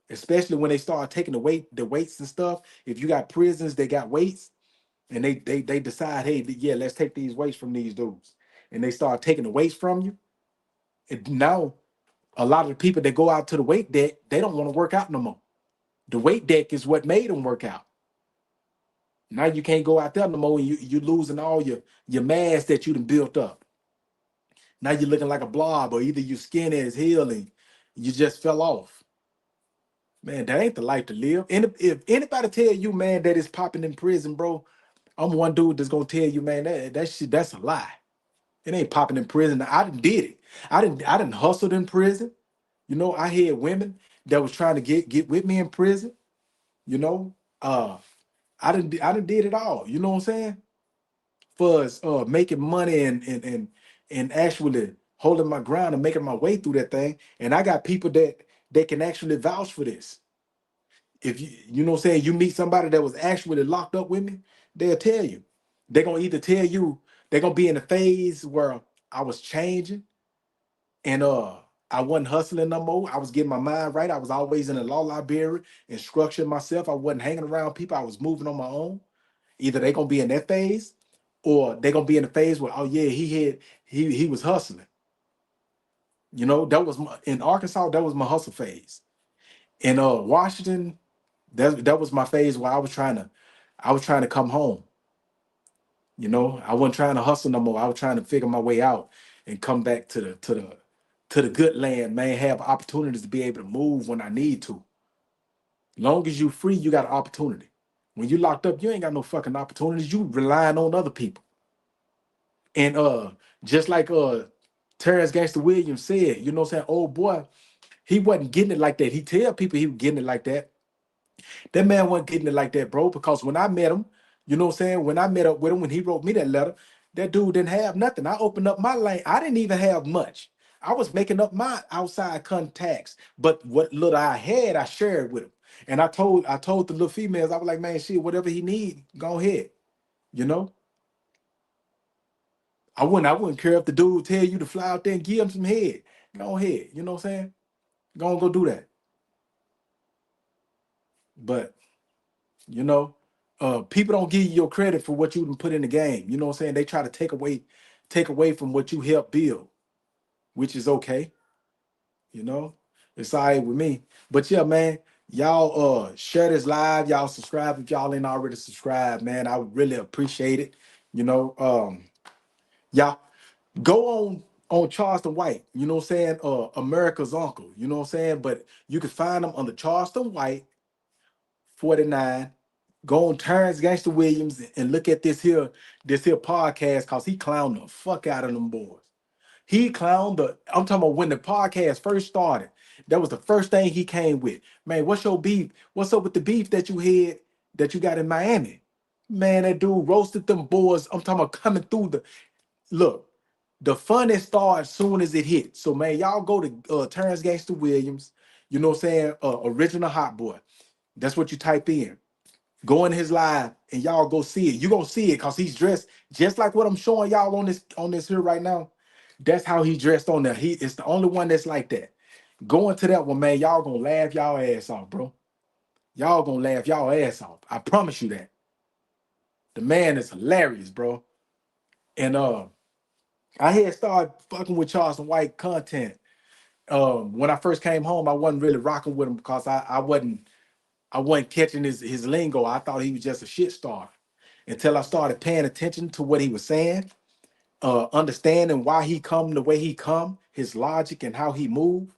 Especially when they start taking the weights and stuff. If you got prisons, they got weights, and they decide, hey, yeah, let's take these weights from these dudes, and they start taking the weights from you. And now a lot of the people that go out to the weight deck, they don't want to work out no more. The weight deck is what made them work out. Now you can't go out there no more, and you losing all your mass that you done built up. Now you're looking like a blob, or either you skinny as hell and you just fell off. Man, that ain't the life to live. And if anybody tell you, man, that it's popping in prison, bro, I'm one dude that's gonna tell you, man, that shit, that's a lie. It ain't popping in prison. I done did it. I didn't hustled in prison. You know, I had women that was trying to get with me in prison. You know, I didn't did it all. You know what I'm saying? For us, making money and actually holding my ground and making my way through that thing. And I got people that can actually vouch for this. If you know what I'm saying, you meet somebody that was actually locked up with me, they'll tell you. They're gonna either tell you they're gonna be in a phase where I was changing and I wasn't hustling no more. I was getting my mind right. I was always in the law library and structuring myself. I wasn't hanging around people. I was moving on my own. Either they're gonna be in that phase or they're gonna be in a phase where, oh yeah, he was hustling. You know, that was in Arkansas, that was my hustle phase. In Washington, that was my phase where I was trying to come home. You know, I wasn't trying to hustle no more. I was trying to figure my way out and come back to the good land, man. Have opportunities to be able to move when I need to. Long as you free, you got an opportunity. When you locked up, you ain't got no fucking opportunities. You relying on other people. And just like Terrence Gangster Williams said, you know what I'm saying? Old boy, he wasn't getting it like that. He tell people he was getting it like that. That man wasn't getting it like that, bro. Because when I met him, you know what I'm saying? When I met up with him, when he wrote me that letter, that dude didn't have nothing. I opened up my lane. I didn't even have much. I was making up my outside contacts, but what little I had, I shared with him. And I told the little females, I was like, man, shit, whatever he need, go ahead. You know, I wouldn't care if the dude tell you to fly out there and give him some head. Go ahead. You know what I'm saying? Go do that. But you know, people don't give you your credit for what you done put in the game. You know what I'm saying? They try to take away from what you helped build, which is okay. You know, it's all right with me. But yeah, man, y'all share this live. Y'all subscribe if y'all ain't already subscribed, man. I would really appreciate it. You know, y'all go on Charleston White. You know what I'm saying? America's Uncle. You know what I'm saying? But you can find them under Charleston White 49. Go on Terrence Gangster Williams and look at this here podcast because he clowned the fuck out of them boys. He clowned I'm talking about when the podcast first started. That was the first thing he came with. Man, what's your beef? What's up with the beef that you had that you got in Miami? Man, that dude roasted them boys. I'm talking about coming through the look. The fun it starts as soon as it hits. So man, y'all go to Terrence Gangster Williams, you know what I'm saying? Original Hot Boy. That's what you type in. Go in his live and y'all go see it. You gonna see it because he's dressed just like what I'm showing y'all on this here right now. That's how he dressed on there. He is the only one that's like that. Go into that one, man. Y'all gonna laugh y'all ass off, bro. Y'all gonna laugh y'all ass off. I promise you that. The man is hilarious, bro. And I had started fucking with Charleston White content. When I first came home, I wasn't really rocking with him because I wasn't catching his lingo. I thought he was just a shit star until I started paying attention to what he was saying, understanding why he come the way he come, his logic and how he move.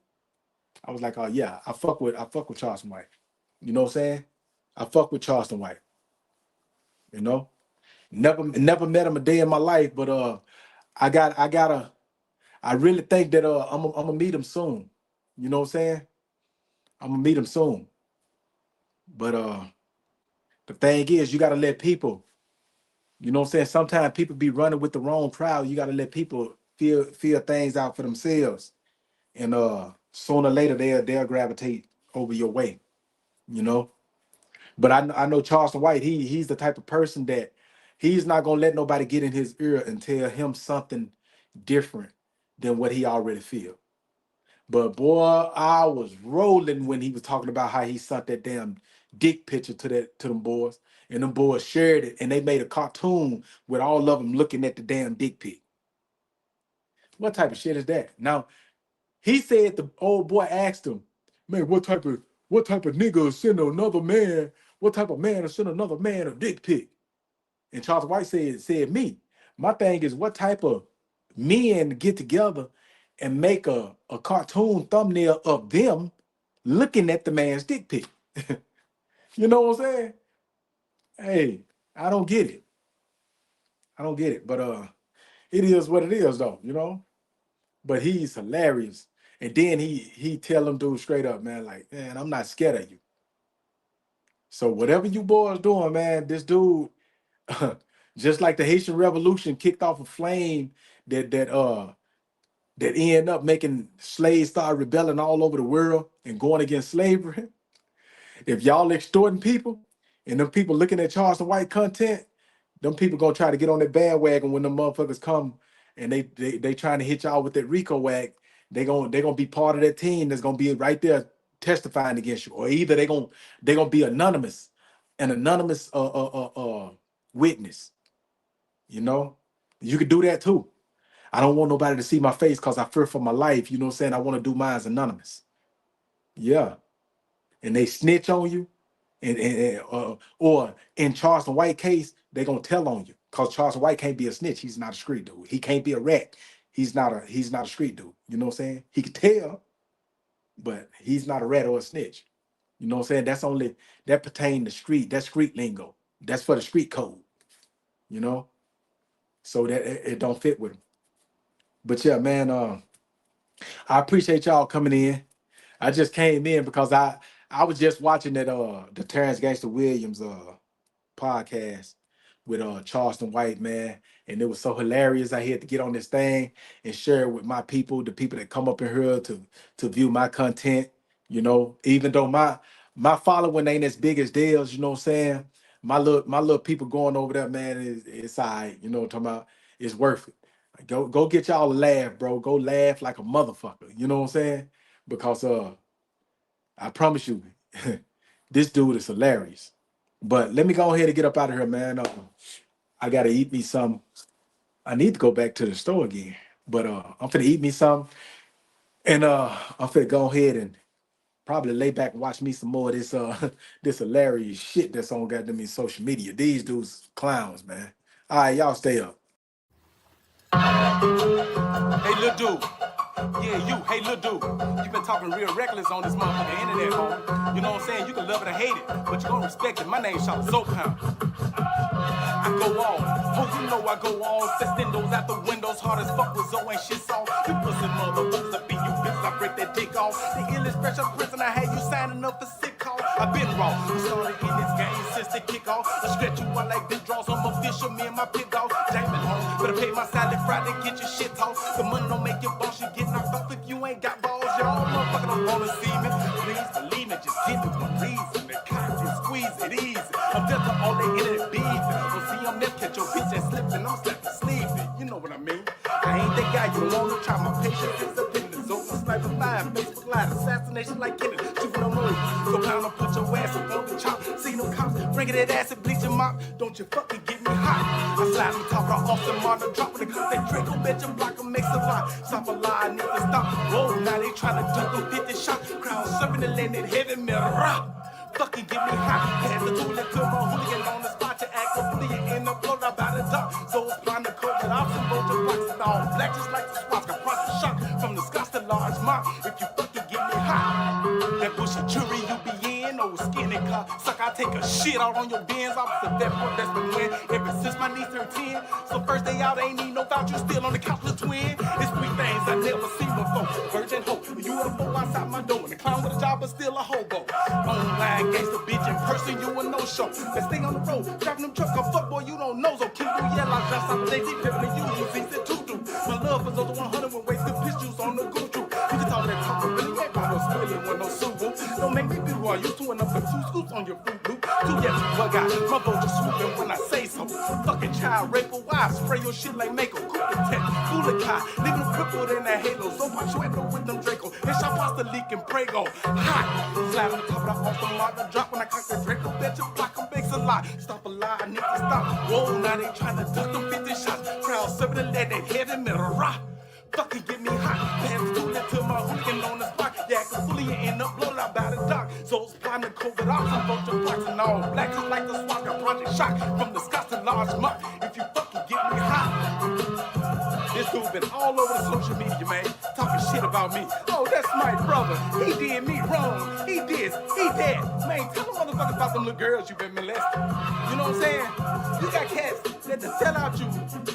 I was like, oh yeah, I fuck with Charleston White. You know what I'm saying? I fuck with Charleston White. You know, never met him a day in my life, but I really think that I'm gonna meet him soon. You know what I'm saying? I'm gonna meet him soon. But the thing is, you gotta let people. You know what I'm saying? Sometimes people be running with the wrong crowd. You gotta let people feel things out for themselves, and sooner or later they'll gravitate over your way. You know. But I know Charleston White. He's the type of person that he's not gonna let nobody get in his ear and tell him something different than what he already feel. But boy, I was rolling when he was talking about how he sent that damn dick picture to them boys, and them boys shared it, and they made a cartoon with all of them looking at the damn dick pic. What type of shit is that? Now he said the old boy asked him, "Man, what type of nigga send another man? What type of man will send another man a dick pic?" And Charles White said me. My thing is, what type of men get together and make a cartoon thumbnail of them looking at the man's dick pic? You know what I'm saying? Hey, I don't get it. I don't get it. But it is what it is though, you know? But he's hilarious. And then he tell them dudes straight up, man, like, man, I'm not scared of you. So whatever you boys doing, man, this dude, just like the Haitian Revolution kicked off a flame that end up making slaves start rebelling all over the world and going against slavery. If y'all extorting people and them people looking at Charleston White content, them people gonna try to get on that bandwagon when them motherfuckers come and they trying to hit y'all with that RICO Act. They gonna be part of that team that's gonna be right there testifying against you, or either they gonna be an anonymous witness. You know, you could do that too. I don't want nobody to see my face because I fear for my life. You know what I'm saying? I want to do mine anonymous. Yeah. And they snitch on you. Or in Charleston White case, they're gonna tell on you. Because Charleston White can't be a snitch. He's not a street dude. He can't be a rat. He's not a street dude. You know what I'm saying? He could tell, but he's not a rat or a snitch. You know what I'm saying? That pertain to street, that's street lingo. That's for the street code, you know? So that it don't fit with him. But yeah, man, I appreciate y'all coming in. I just came in because I was just watching that the Terrence Gangster Williams podcast with Charleston White, man, and it was so hilarious. I had to get on this thing and share it with my people, the people that come up in here to view my content. You know, even though my following ain't as big as theirs, you know what I'm saying? My little people going over there, man, it's all right. You know what I'm talking about? It's worth it. Go get y'all a laugh, bro. Go laugh like a motherfucker. You know what I'm saying? Because I promise you, this dude is hilarious. But let me go ahead and get up out of here, man. I gotta eat me some. I need to go back to the store again. But I'm finna eat me some, and I'm finna go ahead and probably lay back and watch me some more of this this hilarious shit that's on goddamn me social media. These dudes clowns, man. All right, y'all stay up. Hey, little dude. Yeah, you. Hey, little dude. You been talking real reckless on this motherfucking internet, home. You know what I'm saying? You can love it or hate it, but you gonna respect it. My name's Charleston White. I go on. Oh, you know I go on. Festindos out the windows, hard as fuck with Zoe and shit song. You pussy motherfuckers up in you bitches, I break that dick off. The illest fresh up prison, I had you signing up for sick call. I've been raw. I started in this game since the kickoff. I stretch you out like big draws. I'm official, me and my pit dog. Jamming home. Better pay my salad Friday, get your shit tossed. The money don't make you boss, you get knocked off if you ain't got balls. Y'all motherfucker don't wanna see me. Please believe me, just give me one reason. The cock can squeeze it easy. I'm just all they internet beefing. Don't see I'm never catch your bitch and slipping. I'm slapping sleeping. You know what I mean? I ain't that guy you don't wanna try. My patience is up in the zone. Sniper 5, Facebook Live, assassination like Kennedy. Shooting no noise. So pound up, put your ass up on the chop. See no cops, bringing that acid, bleach your mop. Don't you fucking get me hot. I slide on top of the Austin Martin, dropping the cut. They Draco, bet your block them makes a lot. Stop a lie, need to stop. Whoa, now they trying to duck them 50 shots. Crowd serving the land that heavy metal rock. Fucking get me hot. Pass the tool to my hooligan on the spot to act a bully and upload about the dark. So it's blind to cold that off some boats and blocks and all black just like the spots. Got project shock from the Scots to large mop. If you fucking get me hot, that bushy jury you be in, old skinny car. Suck, I take a shit out on your bins. Opposite that point, that's been win. Ever since my niece turned 10. So first day out, ain't need no voucher, still on the couch with twin. It's 3 things I never seen before. Virgin hope, UFO outside my door. And the clown with a job, but still a hobo. Online gangster bitch in person, you a no-show. Let's stay on the road, driving them truck, I'm fuck boy, you don't know. So keep doing yell, I dress out the day, deep pimpin' you, easy to do. My love for those 100 with wasted pistols on the good truth. You can talk that talk, but really ain't about no squilling with no Subaru. Don't make me be who I used to, and up for 2 scoops on your fruit loop. 2 yes, bug out, my vote just swooping when I say so. Fucking child raper, why spray your shit like Mako? Cook the tech, Bulikai, leaving them crippled in that halo. So watch you end up with them Draco. And shot past the leak and Prego. Hot, slide on the top of the off the mark, drop when I cock the Draco. Bet your block them bakes a lot. Stop a lie, I need to stop. Whoa, now they trying to duck them 50 shots. Crowd serving the lead, that heavy metal rock. Fucking get me hot. Pass the tool to my hooligan on the spot. Yeah, I can fully end up blown out by the dock. So it's blind to COVID off some bunch of blacks and all black just like the SWAT. Got project shock from the Scots to large muck. If you fucking get me hot. This dude been all over the social media, man, talking shit about me. Oh, that's my brother. He did me wrong. He this, he that. Man, tell them motherfuckers about them little girls you been molesting. You know what I'm saying? You got cats that to sell out you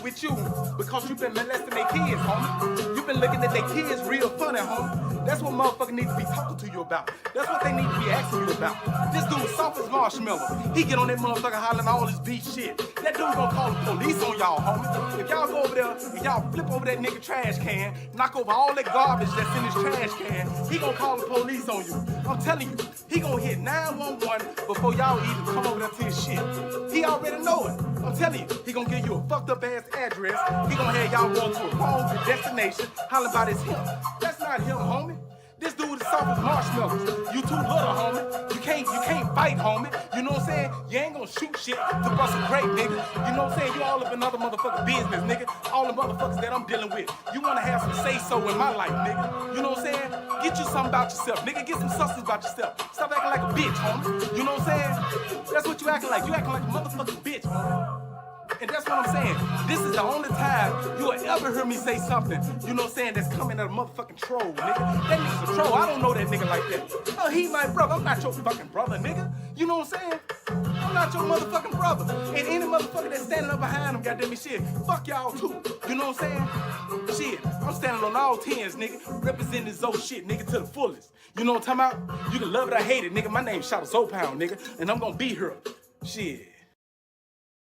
with you because you been molesting their kids, homie. You been looking at their kids real funny, homie. That's what motherfuckers need to be talking to you about. That's what they need to be asking you about. This dude soft as marshmallow. He get on that motherfucker hollering all this beat shit. That dude gonna call the police on y'all, homie. If y'all go over there and y'all flip over that nigga trash can, knock over all that garbage that's in his trash can, he gonna call the police on you. I'm telling you, he gonna hit 911 before y'all even come over there to his shit. He already know it. I'm telling you, he gonna give you a fucked up ass address. He gonna have y'all going to a wrong destination, hollering about it's him. That's not him, homie. This dude is soft as marshmallows. You too little, homie. You can't fight, homie. You know what I'm saying? You ain't gonna shoot shit to bust a grape, nigga. You know what I'm saying? You all up in other motherfucking business, nigga. All the motherfuckers that I'm dealing with. You wanna have some say-so in my life, nigga. You know what I'm saying? Get you something about yourself, nigga. Get some substance about yourself. Stop acting like a bitch, homie. You know what I'm saying? That's what you acting like. You acting like a motherfucking bitch, homie. And that's what I'm saying. This is the only time you will ever hear me say something, you know what I'm saying, that's coming at a motherfucking troll, nigga. That nigga's a troll. I don't know that nigga like that. Oh, he my brother. I'm not your fucking brother, nigga. You know what I'm saying? I'm not your motherfucking brother. And any motherfucker that's standing up behind him, goddamn it, shit, fuck y'all too. You know what I'm saying? Shit, I'm standing on all 10s, nigga. Representing this old shit, nigga, to the fullest. You know what I'm talking about? You can love it or hate it, nigga. My name's Charleston White, nigga. And I'm gonna be here. Shit.